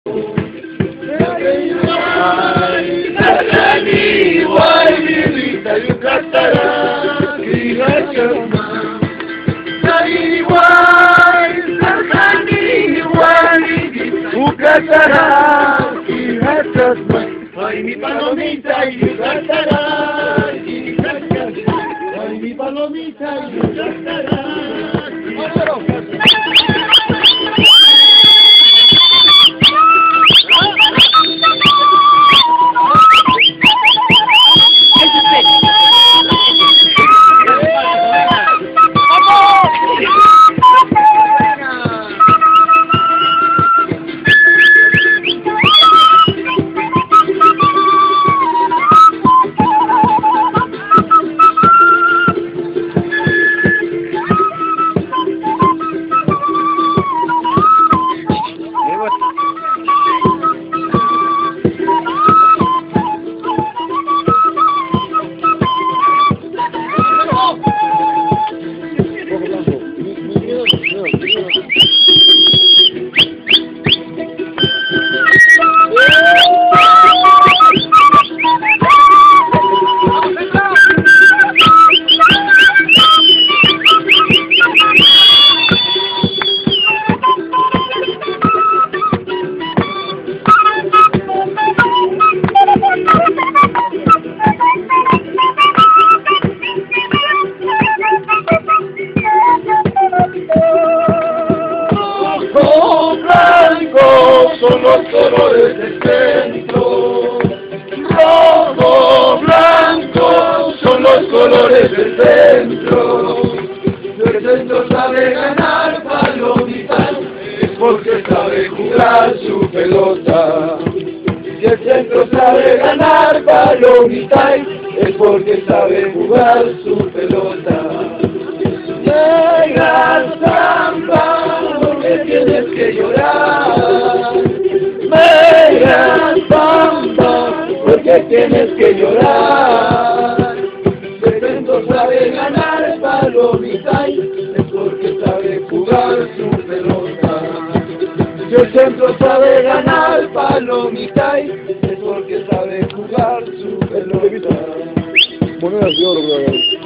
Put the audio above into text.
Ay, mi palomita y mi cantará, ay, mi palomita y mi cantará. Son los colores del centro, rojo, blanco, son los colores del centro. Si el centro sabe ganar palomitas, es porque sabe jugar su pelota. Si el centro sabe ganar palomitas, es porque sabe jugar su pelota. Llega samba, porque tienes que llorar. Mira, samba, porque tienes que llorar. Si el centro sabe ganar palomitas, es porque sabe jugar su pelota. Si el centro sabe ganar palomitas, es porque sabe jugar su pelota. Monedas de oro, creo.